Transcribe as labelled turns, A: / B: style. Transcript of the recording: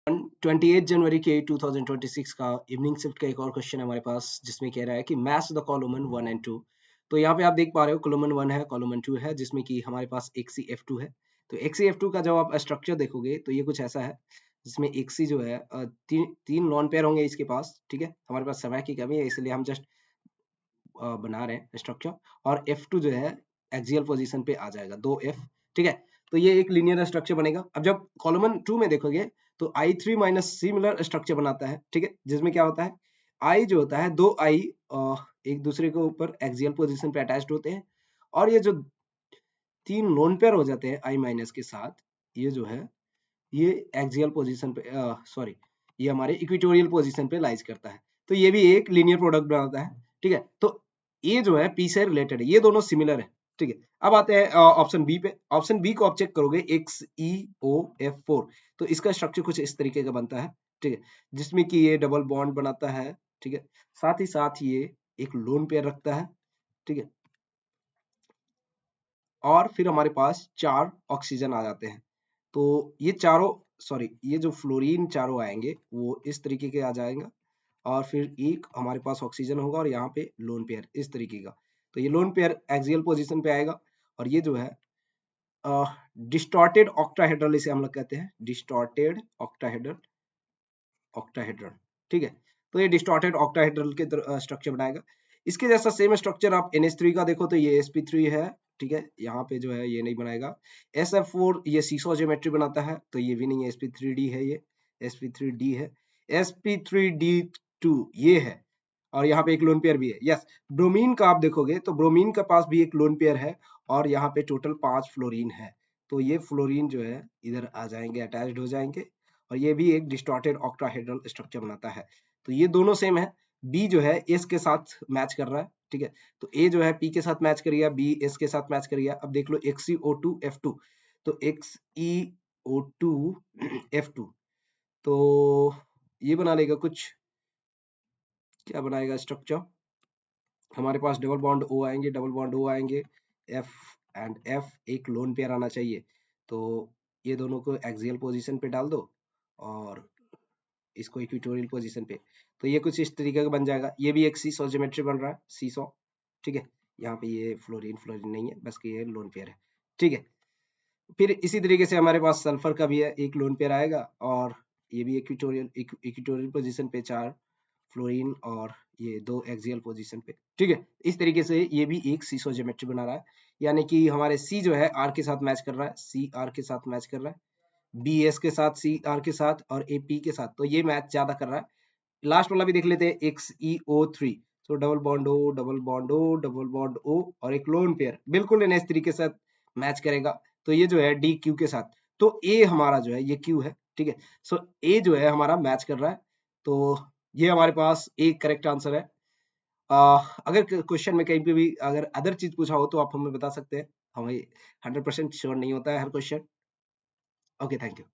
A: 28 जनवरी के 2026 का evening shift का एक और क्वेश्चन है हमारे पास, जिसमें कह रहा है कि मैच द कॉलम 1 एंड 2। तो यहाँ पे आप देख पा रहे हो कॉलम 1 है, कॉलम 2 है, जिसमें कि हमारे पास XCF2 है। तो XCF2 का जब आप स्ट्रक्चर देखोगे तो ये कुछ ऐसा है, जिसमें XC जो है तीन लॉन पेयर होंगे इसके पास, ठीक है। हमारे पास समय की कमी है, इसलिए हम जस्ट बना रहे हैं स्ट्रक्चर। और F2 जो है एक्सियल पोजीशन पे आ जाएगा, 2F, ठीक है। तो ये एक लीनियर स्ट्रक्चर बनेगा। अब जब कॉलम 2 में देखोगे तो I3 माइनस सिमिलर स्ट्रक्चर बनाता है, ठीक है, जिसमें क्या होता है, I जो होता है, दो I एक दूसरे के ऊपर एक्सियल पोजीशन पे अटैच्ड होते हैं, और ये जो तीन लोन पेयर हो जाते हैं I माइनस के साथ, ये जो है ये एक्सियल पोजीशन पे, सॉरी, ये हमारे इक्वेटोरियल पोजीशन पे लाइज करता है। तो ये भी एक लीनियर प्रोडक्ट बनाता है, ठीक है। तो ये जो है पी से रिलेटेड है, ये दोनों सिमिलर है, ठीक है। अब आते हैं ऑप्शन बी पे। ऑप्शन बी को आप चेक करोगे, XeOF4। तो इसका स्ट्रक्चर कुछ इस तरीके का बनता है, ठीक है, जिसमें कि ये डबल बॉन्ड बनाता है, ठीक है। साथ ही ये एक लोन पेयर रखता है, ठीक है। और फिर हमारे पास 4 ऑक्सीजन आ जाते हैं। तो ये चारों, सॉरी, ये जो फ्लोरीन चारों आएंगे वो इस तरीके के आ जाएंगे, और फिर एक हमारे पास ऑक्सीजन होगा और यहाँ पे लोन पेयर इस तरीके का। तो ये लोन पेयर एक्सियल पोजीशन पे आएगा, और ये जो है डिस्टॉर्टेड ऑक्टाहेड्रल, इसे हम लोग कहते हैं डिस्टॉर्टेड ऑक्टाहेड्रल, ठीक है। तो ये डिस्टॉर्टेड ऑक्टाहेड्रल के स्ट्रक्चर बनाएगा। इसके जैसा सेम स्ट्रक्चर आप NH3 का देखो तो ये sp3 है, ठीक है। यहाँ पे जो है ये नहीं बनाएगा। SF4 ये सीसो ज्योमेट्री बनाता है, तो ये भी नहीं है, sp3d है, ये sp3d है। sp3d2 ये है, और यहाँ पे एक लोन पेयर भी है। यस, ब्रोमीन का आप देखोगे तो ब्रोमीन के पास भी एक लोन पेयर है, और यहाँ पे टोटल 5 फ्लोरीन है। तो ये फ्लोरीन जो है इधर आ जाएंगे, अटैच्ड हो जाएंगे, और ये भी एक डिस्टॉर्टेड ऑक्टाहेड्रल स्ट्रक्चर बनाता है। तो ये दोनों सेम है। बी जो है एस के साथ मैच कर रहा है, ठीक है। तो ए जो है पी के साथ मैच करिए, बी एस के साथ मैच करिए। अब देख लो XeO2F2, तो XeO2F2, तो ये बना लेगा कुछ, क्या बनाएगा स्ट्रक्चर, हमारे पास डबल बॉन्ड O आएंगे, डबल बॉन्ड O आएंगे, F एंड F, एक लोन पेयर आना चाहिए। तो ये दोनों को एक्सियल पोजीशन पे डाल दो, और इसको इक्वेटोरियल पोजीशन पे। तो ये कुछ इस तरीके का बन जाएगा। ये भी एक सीसो ज्योमेट्री बन रहा है, सीसो, ठीक है। यहाँ पे ये फ्लोरीन फ्लोरीन नहीं है, बस ये लोन पेयर है, ठीक है। फिर इसी तरीके से हमारे पास सल्फर का भी है, एक लोन पेयर आएगा, और ये भी इक्वेटोरियल पोजीशन पे 4 फ्लोरीन, और ये 2 एक्सियल पोजीशन पे, ठीक है। इस तरीके से ये भी एक सीसो ज्योमेट्री बना रहा है, यानी कि हमारे सी जो है आर के साथ मैच कर रहा है, सी आर के साथ मैच कर रहा है, बी एस के साथ, सी आर के साथ, और ए पी के साथ। तो ये मैच ज्यादा कर रहा है। लास्ट वाला भी देख लेते हैं, XeO3। तो double bond O, double bond O, double bond O, और एक लोन पेयर बिल्कुल इस तरीके से मैच करेगा। तो ये जो है डी क्यू के साथ। तो ए हमारा जो है ये क्यू है, ठीक है। सो ए जो है हमारा मैच कर रहा है। तो ये हमारे पास एक करेक्ट आंसर है। अगर क्वेश्चन में कहीं पे भी अगर अदर चीज पूछा हो तो आप हमें बता सकते हैं, हमें 100% श्योर नहीं होता है हर क्वेश्चन। Okay, thank you.